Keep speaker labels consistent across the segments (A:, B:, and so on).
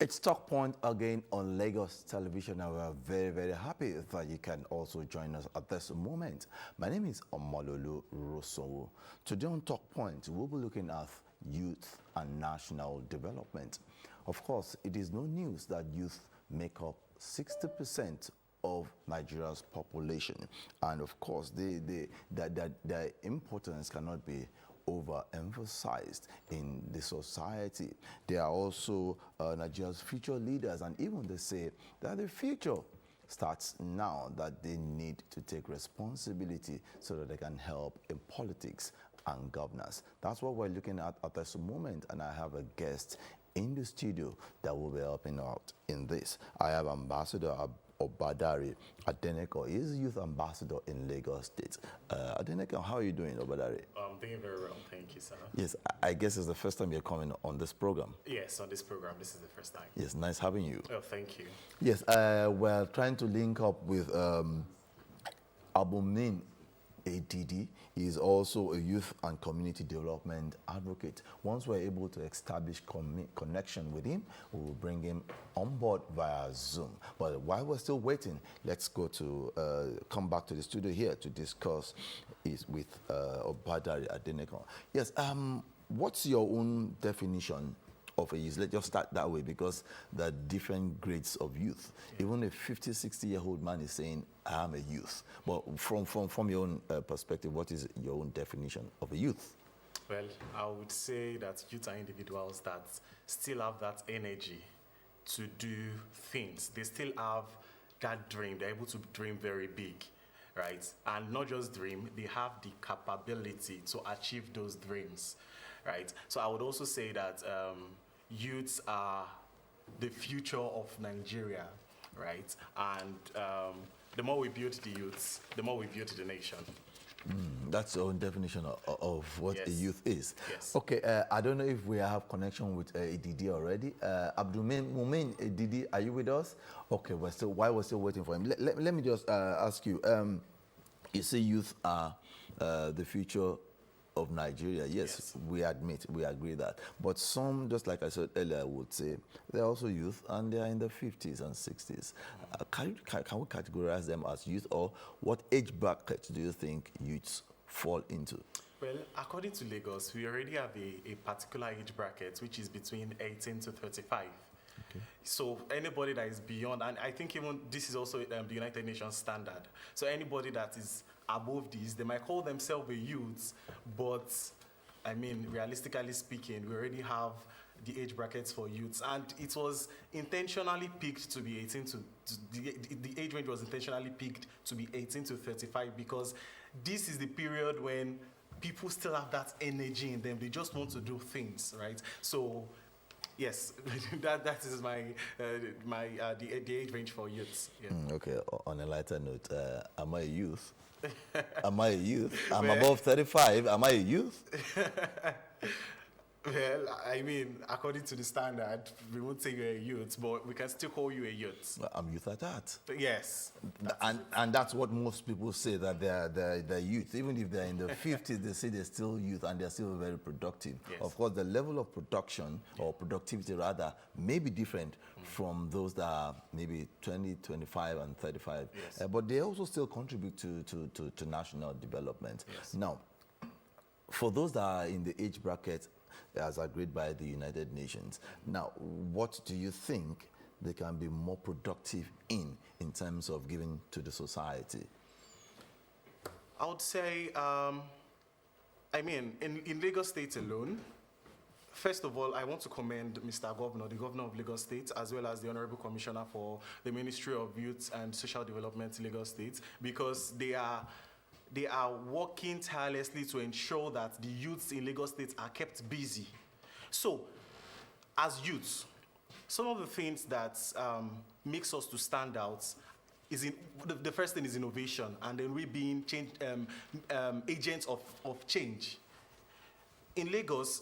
A: It's Talk Point again on Lagos Television, and we're very, very happy that you can also join us at this moment. My name is Omalolu Rosowo. Today on Talk Point, we'll be looking at youth and national development. Of course, it is no news that youth make up 60% of Nigeria's population, and of course, their importance cannot be overemphasized in the society. They are also Nigeria's future leaders, and even they say that the future starts now, that they need to take responsibility so that they can help in politics and governance. That's what we're looking at this moment, and I have a guest in the studio that will be helping out in this. I have Ambassador Obadare Adenekan. He is youth ambassador in Lagos State. Adenekan, how are you doing, Obadare?
B: I'm doing very well, thank you, sir.
A: Yes, I guess it's the first time you're coming on this program.
B: Yes, on this program, this is the first time.
A: Yes, nice having you.
B: Oh, thank you.
A: Yes, we're trying to link up with Abdulmumin. Edidi. He is also a youth and community development advocate. Once we're able to establish connection with him, we will bring him on board via Zoom. But while we're still waiting, let's go to come back to the studio here to discuss with Obadare Adenekan. Yes, what's your own definition of a youth? Let's just start that way, because there are different grades of youth. Yeah. Even a 50, 60-year-old man is saying, I am a youth. But from your own perspective, what is your own definition of a youth?
B: Well, I would say that youth are individuals that still have that energy to do things. They still have that dream. They're able to dream very big, right? And not just dream, they have the capability to achieve those dreams, right? So I would also say that youths are the future of Nigeria, right? And the more we build the youths, the more we build the nation.
A: That's your own definition of what
B: Yes.
A: a youth is.
B: Yes.
A: Okay, I don't know if we have connection with Edidi already. Abdulmumin, Edidi, are you with us? Okay, while we're still waiting for him, let me just ask you. You say youth are the future of Nigeria. Yes, we agree that. But some, just like I said earlier, would say they're also youth and they're in the 50s and 60s. Can we categorize them as youth, or what age bracket do you think youths fall into?
B: Well, according to Lagos, we already have a particular age bracket, which is between 18 to 35. Okay. So anybody that is beyond, and I think even this is also the United Nations standard. So anybody that is above these, they might call themselves a youth, but I mean, realistically speaking, we already have the age brackets for youths, and it was intentionally picked to be 18 to the age range was intentionally picked to be 18 to 35, because this is the period when people still have that energy in them. They just want to do things, right? So yes, that is the age range for youths. Yeah.
A: Okay, on a lighter note, am I a youth? Am I a youth? I'm above 35. Am I a youth?
B: Well, I mean, according to the standard, we won't say you're a youth, but we can still call you a youth.
A: I'm youth at that.
B: Yes.
A: And that's what most people say, that they're youth. Even if they're in the 50s, they say they're still youth and they're still very productive. Yes. Of course, the level of production, or productivity rather, may be different from those that are maybe 20, 25, and 35. Yes. But they also still contribute to national development. Yes. Now, for those that are in the age bracket, as agreed by the United Nations. Now, what do you think they can be more productive in terms of giving to the society?
B: I would say, I mean, in Lagos State alone, first of all, I want to commend Mr. Governor, the Governor of Lagos State, as well as the Honorable Commissioner for the Ministry of Youth and Social Development in Lagos State, because they are working tirelessly to ensure that the youths in Lagos State are kept busy. So, as youths, some of the things that makes us to stand out is the first thing is innovation, and then we being agents of change. In Lagos,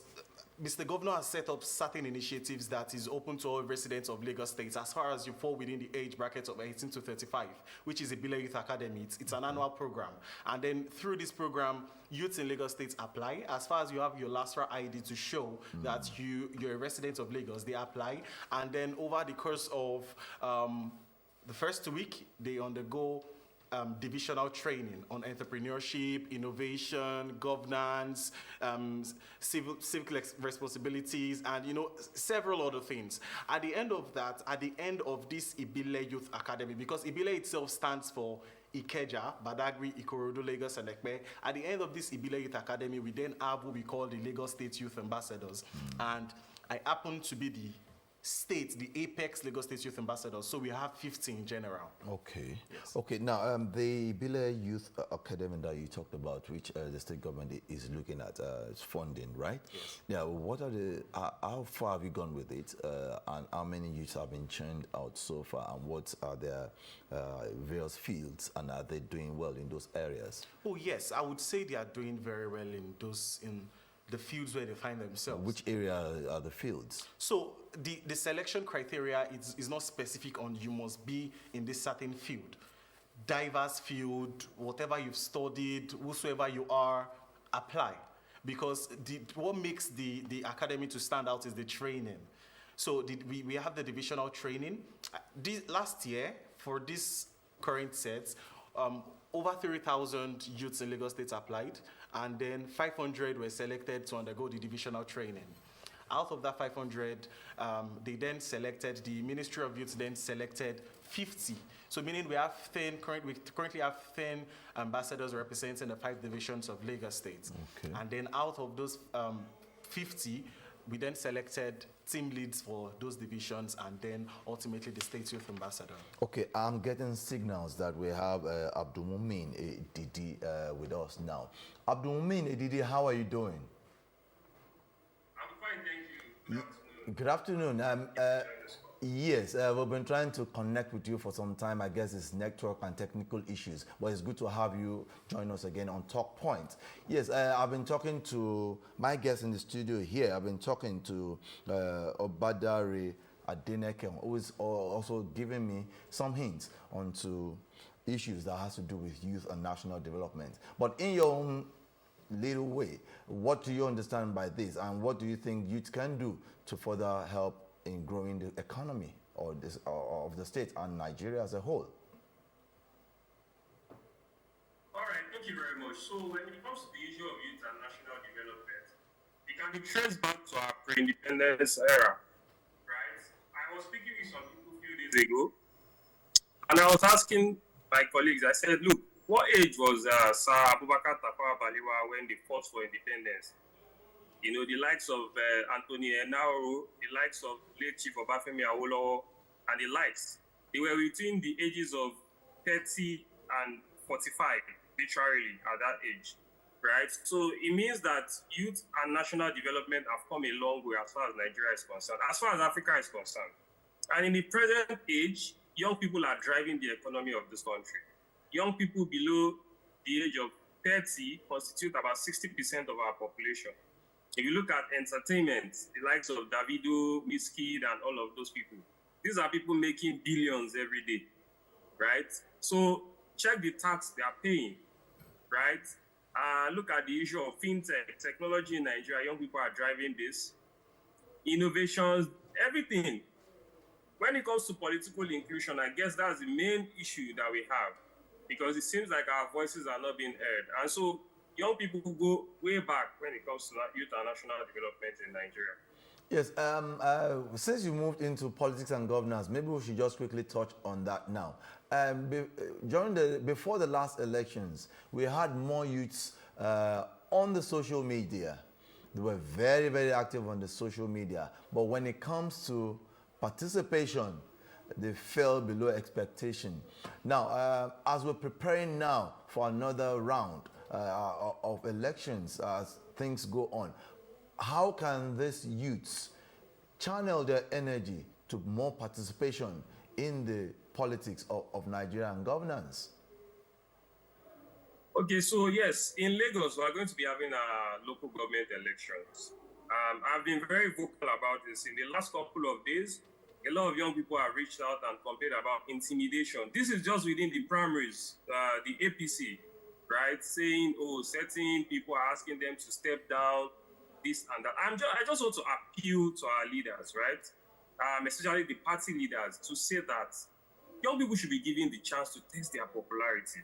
B: Mr. Governor has set up certain initiatives that is open to all residents of Lagos State as far as you fall within the age bracket of 18 to 35, which is the Ibile Youth Academy. It's an annual program. And then through this program, youths in Lagos State apply. As far as you have your LASRA ID to show that you're a resident of Lagos, they apply. And then over the course of the first week, they undergo divisional training on entrepreneurship, innovation, governance, civic responsibilities, and several other things. At the end of that, at the end of this Ibile Youth Academy, because Ibile itself stands for Ikeja, Badagry, Ikorodu, Lagos, and Ekpe. At the end of this Ibile Youth Academy, we then have what we call the Lagos State Youth Ambassadors, and I happen to be the apex Lagos State Youth Ambassadors. So we have 50 in general.
A: Okay.
B: Yes.
A: Okay. Now, the Ibile Youth Academy that you talked about, which the state government is looking at funding, right?
B: Yes.
A: Yeah. What are how far have you gone with it, and how many youths have been churned out so far, and what are their various fields, and are they doing well in those areas?
B: Oh yes, I would say they are doing very well in the fields where they find themselves.
A: Which area are the fields?
B: So the selection criteria is not specific on you must be in this certain field. Diverse field, whatever you've studied, whosoever you are, apply. Because what makes the academy to stand out is the training. So we have the divisional training. Last year, for this current set, over 3,000 youths in Lagos State applied, and then 500 were selected to undergo the divisional training. Out of that 500, the Ministry of Youth then selected 50. So meaning we currently have 10 ambassadors representing the 5 divisions of Lagos State.
A: Okay.
B: And then out of those 50, we then selected team leads for those divisions, and then ultimately the state youth ambassador.
A: Okay, I'm getting signals that we have Abdulmumin Edidi with us now. Abdulmumin Edidi, how are you doing?
C: I'm fine, thank you.
A: Good afternoon. Yes, we've been trying to connect with you for some time. I guess it's network and technical issues, but it's good to have you join us again on Talk Point. Yes, I've been talking to my guest in the studio here. I've been talking to Obadare Adenekan, who is also giving me some hints onto issues that has to do with youth and national development. But in your own little way, what do you understand by this, and what do you think youth can do to further help in growing the economy of the state and Nigeria as a whole?
C: All right, thank you very much. So when it comes to the issue of youth and national development, it can be traced back to our pre-independence era, right? I was speaking with some people a few days ago, and I was asking my colleagues, I said, look, what age was Sir Abubakar Tafawa Balewa when they fought for independence? You know, the likes of Anthony Enaro, the likes of late Chief Obafemi Awolowo, and the likes. They were between the ages of 30 and 45, literally, at that age, right? So it means that youth and national development have come a long way as far as Nigeria is concerned, as far as Africa is concerned. And in the present age, young people are driving the economy of this country. Young people below the age of 30 constitute about 60% of our population. If you look at entertainment, the likes of Davido, Wizkid, and all of those people, these are people making billions every day, right? So check the tax they are paying, right? Look at the issue of fintech, technology in Nigeria. Young people are driving this. Innovations, everything. When it comes to political inclusion, I guess that's the main issue that we have, because it seems like our voices are not being heard. And so young people who go way back when it comes to youth and national development in Nigeria.
A: Yes, since you moved into politics and governance, maybe we should just quickly touch on that now. Before the last elections, we had more youths on the social media. They were very, very active on the social media. But when it comes to participation, they fell below expectation. Now, as we're preparing now for another round of elections as things go on, how can these youths channel their energy to more participation in the politics of Nigerian governance?
C: Okay, so yes, in Lagos, we are going to be having local government elections. I've been very vocal about this. In the last couple of days, a lot of young people have reached out and complained about intimidation. This is just within the primaries, the APC, right? Saying, oh, certain people are asking them to step down, this and that. I just want to appeal to our leaders, right? Especially the party leaders, to say that young people should be given the chance to test their popularity,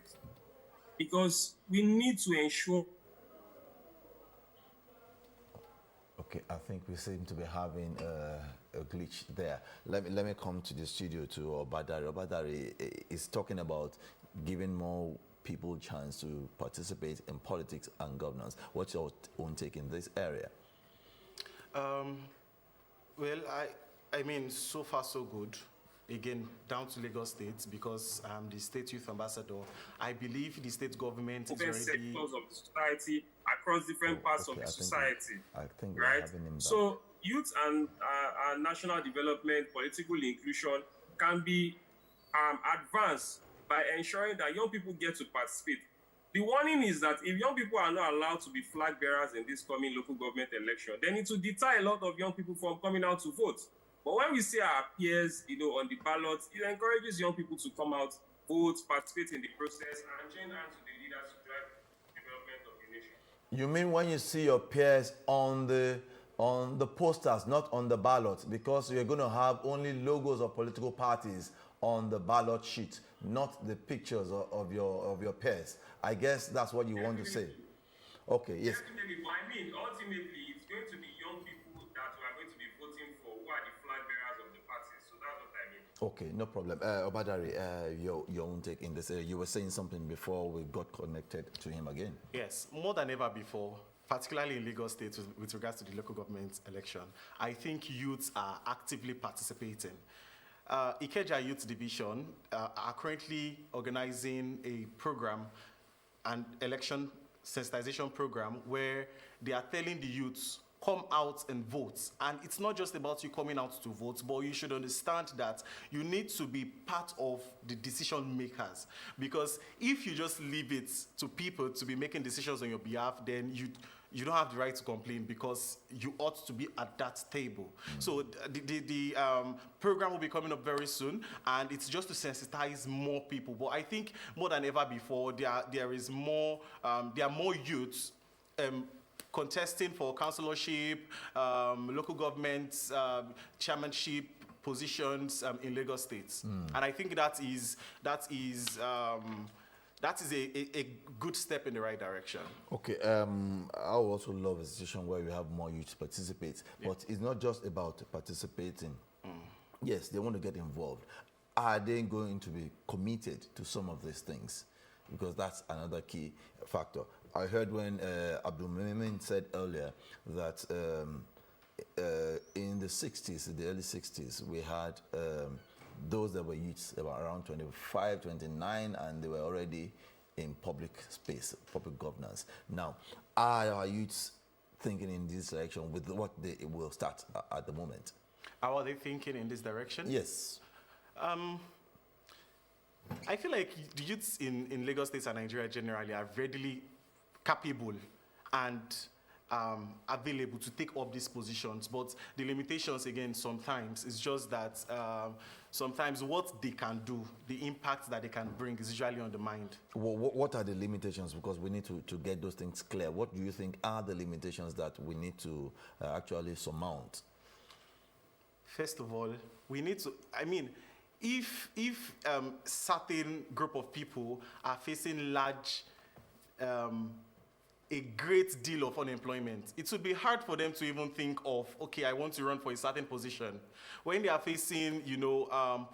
C: because we need to ensure.
A: Okay, I think we seem to be having a glitch there. Let me come to the studio to Obadare. Obadare is talking about giving more people chance to participate in politics and governance. What's your own take in this area?
B: Well, I mean, so far so good. Again, down to Lagos State, because I'm the state youth ambassador. I believe the state government is already
C: sectors of the society across different parts of the society.
A: I think
C: right. So youth and national development, political inclusion can be advanced by ensuring that young people get to participate. The warning is that if young people are not allowed to be flag bearers in this coming local government election, then it will deter a lot of young people from coming out to vote. But when we see our peers, on the ballot, it encourages young people to come out, vote, participate in the process, and join hands with the leaders to drive the development of the nation.
A: You mean when you see your peers on the posters, not on the ballot, because you're going to have only logos of political parties on the ballot sheet, not the pictures of your peers. I guess that's what you want to say. Okay, yes.
C: Definitely, but I mean, ultimately, it's going to be young people that we are going to be voting for, who are the flag bearers of the party. So that's what I mean.
A: Okay, no problem. Obadare, your own take in this area. You were saying something before we got connected to him again.
B: Yes, more than ever before, particularly in Lagos State with regards to the local government election, I think youths are actively participating. Ikeja Youth Division are currently organizing a program, an election sensitization program, where they are telling the youths, come out and vote. And it's not just about you coming out to vote, but you should understand that you need to be part of the decision makers. Because if you just leave it to people to be making decisions on your behalf, then you don't have the right to complain, because you ought to be at that table. So the program will be coming up very soon, and it's just to sensitize more people. But I think more than ever before, there are more youths contesting for councillorship, local government chairmanship positions in Lagos State. And I think that is a good step in the right direction.
A: Okay, I would also love a situation where we have more youth participate, but it's not just about participating. Yes, they want to get involved. Are they going to be committed to some of these things? Because that's another key factor. I heard when Abdulmumin said earlier that in the 60s, the early 60s, we had those that were youths, they were around 25, 29, and they were already in public space, public governance. Now, are our youths thinking in this direction with what they will start at the moment?
B: How are they thinking in this direction?
A: Yes.
B: I feel like the youths in Lagos State and Nigeria generally are readily capable and available to take up these positions, but the limitations, again, sometimes is just that sometimes what they can do, the impact that they can bring, is usually on the mind.
A: What are the limitations? Because we need to get those things clear. What do you think are the limitations that we need to actually surmount?
B: First of all, we need to, I mean, if certain group of people are facing a great deal of unemployment, it would be hard for them to even think of, okay, I want to run for a certain position. When they are facing,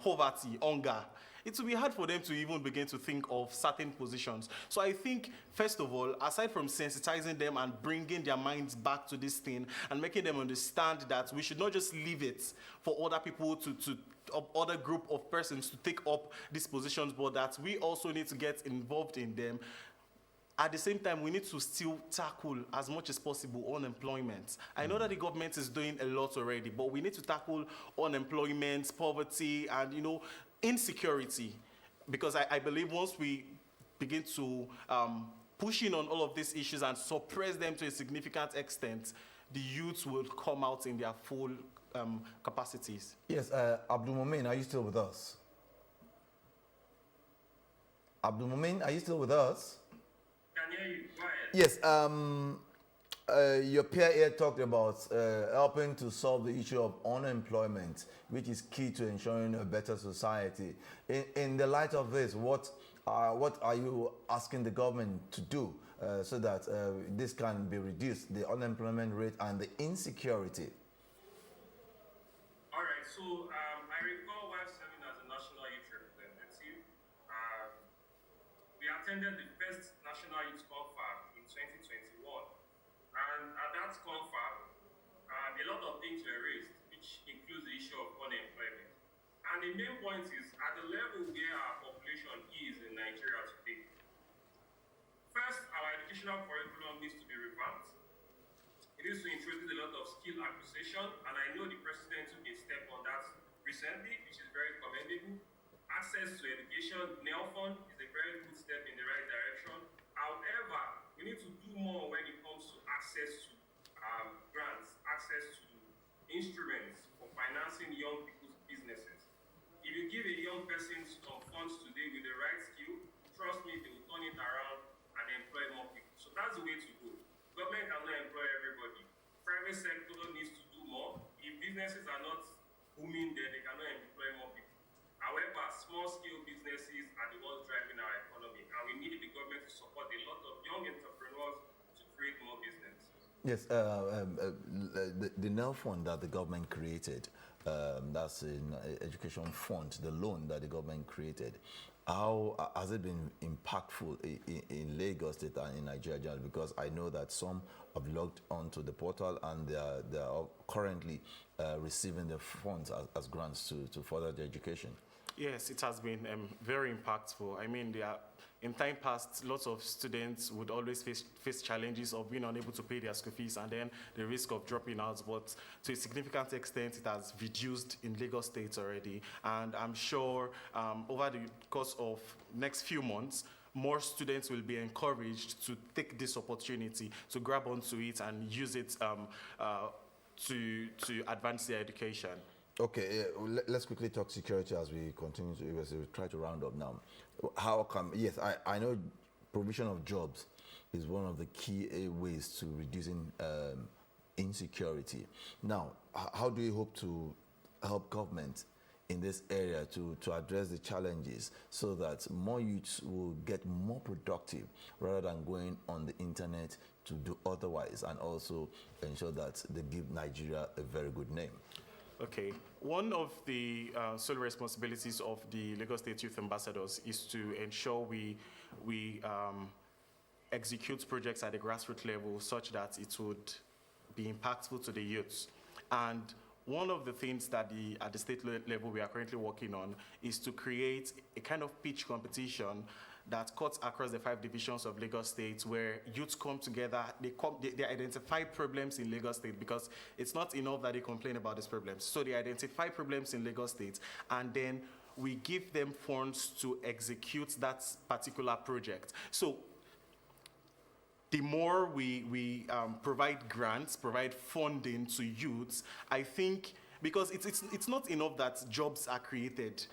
B: poverty, hunger, it will be hard for them to even begin to think of certain positions. So I think, first of all, aside from sensitizing them and bringing their minds back to this thing and making them understand that we should not just leave it for other people other group of persons to take up these positions, but that we also need to get involved in them. At the same time, we need to still tackle as much as possible unemployment. I know that the government is doing a lot already, but we need to tackle unemployment, poverty, and insecurity. Because I believe once we begin to push in on all of these issues and suppress them to a significant extent, the youth will come out in their full capacities.
A: Yes, Abdulmumin, are you still with us? Abdulmumin, are you still with us?
C: Can hear you. Go ahead.
A: Yes, your peer here talked about helping to solve the issue of unemployment, which is key to ensuring a better society. In the light of this, what are you asking the government to do so that this can be reduced, the unemployment rate and the insecurity?
C: All right, so I recall while serving as a national youth representative, we attended the first national youth confab in 2021. And at that confab, a lot of things were raised, which includes the issue of unemployment. And the main point is, at the level where our population is in Nigeria today, first, our educational curriculum needs to be revamped. It needs to introduce a lot of skill acquisition, and I know the president took a step on that recently, which is very commendable. Access to education, NELFund is a very good step in the right direction. However, we need to do more when it comes to access to grants, access to instruments for financing young people's businesses. If you give a young person some funds today with the right skill, trust me, they will turn it around and employ more people. So that's the way to go. Government cannot employ everybody. Private sector needs to do more. If businesses are not booming, then they cannot employ more people. However, small-scale businesses are the ones driving our economy, and we need the government to support a lot of young entrepreneurs to create more business.
A: Yes, the NEL fund that the government created, that's an education fund, the loan that the government created. How has it been impactful in Lagos State and in Nigeria generally? Because I know that some have logged onto the portal and they are currently receiving the funds as grants to further their education.
B: Yes, it has been very impactful. I mean, in time past, lots of students would always face challenges of being unable to pay their school fees and then the risk of dropping out. But to a significant extent, it has reduced in Lagos State already. And I'm sure over the course of next few months, more students will be encouraged to take this opportunity, to grab onto it and use it to advance their education.
A: Okay, let's quickly talk security as we continue to try to round up now. How come, yes, I know provision of jobs is one of the key ways to reducing insecurity. Now, how do you hope to help government in this area to address the challenges so that more youths will get more productive rather than going on the internet to do otherwise, and also ensure that they give Nigeria a very good name?
B: Okay, one of the sole responsibilities of the Lagos State Youth Ambassadors is to ensure we execute projects at the grassroots level such that it would be impactful to the youths. And one of the things that at the state level we are currently working on is to create a kind of pitch competition that cuts across the 5 divisions of Lagos State, where youths come together, they identify problems in Lagos State, because it's not enough that they complain about these problems. So they identify problems in Lagos State, and then we give them funds to execute that particular project. So the more we provide grants, provide funding to youths, I think, because it's not enough that jobs are created.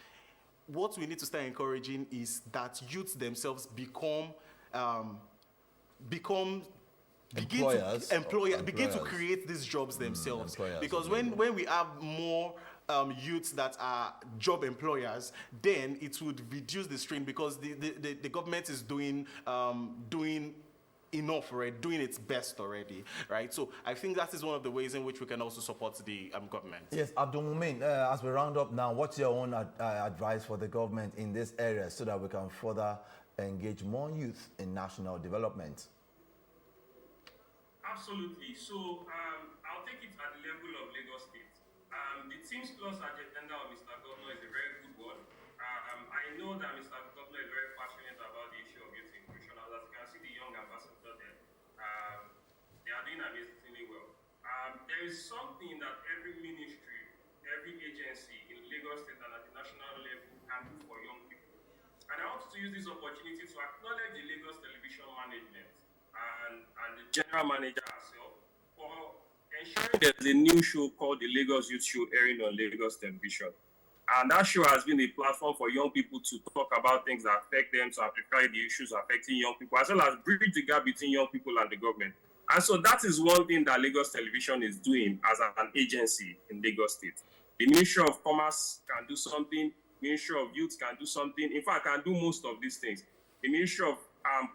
B: What we need to start encouraging is that youths themselves begin to create these jobs themselves. Because when we have more youths that are job employers, then it would reduce the strain, because the government is doing enough already, doing its best already, right? So I think that is one of the ways in which we can also support the government.
A: Yes, Abdulmumin, as we round up now, what's your own advice for the government in this area so that we can further engage more youth in national development?
C: Absolutely. So I'll take it at the level of Lagos State. The Teams Plus agenda of Mr. Governor is a very good one. I know that Mr. Governor is very passionate about the issue of youth inclusion. As you can see, the young ambassador there, they are doing amazingly well. There is something that every ministry, every agency in Lagos State and at the national level can do for young people. And I want to use this opportunity to acknowledge the Lagos Television Management and the general manager herself for ensuring there's a new show called the Lagos Youth Show airing on Lagos Television. And that show has been a platform for young people to talk about things that affect them, to amplify the issues affecting young people, as well as bridge the gap between young people and the government. And so that is one thing that Lagos Television is doing as an agency in Lagos State. The Ministry of Commerce can do something, Ministry of Youth can do something. In fact, can do most of these things. The Ministry of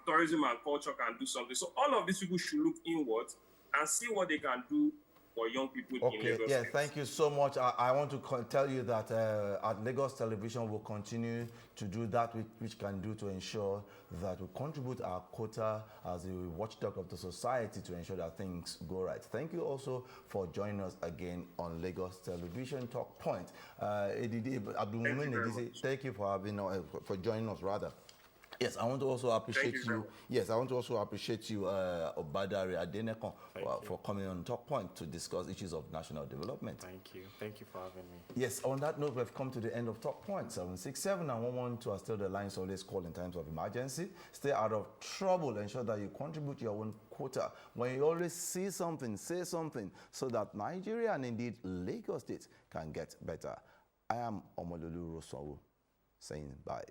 C: Tourism and Culture can do something. So all of these people should look inwards and see what they can do for young people in Lagos
A: Yeah,
C: State.
A: thank you so much. I want to tell you that at Lagos Television, we'll continue to do that which can do to ensure that we contribute our quota as a watchdog of the society to ensure that things go right. Thank you also for joining us again on Lagos Television Talk Point. Edidi, Abdulmumin, thank you for having for joining us rather. Yes, I want to also appreciate you. Yes, I want to also appreciate you, Obadare, Adenekan, for coming on Talk Point to discuss issues of national development.
B: Thank you. Thank you for having me.
A: Yes, on that note, we've come to the end of Talk Point. 767 and 112 are still the lines always call in times of emergency. Stay out of trouble. Ensure that you contribute your own quota. When you always see something, say something so that Nigeria and indeed Lagos State can get better. I am Omololu Rosowu saying bye.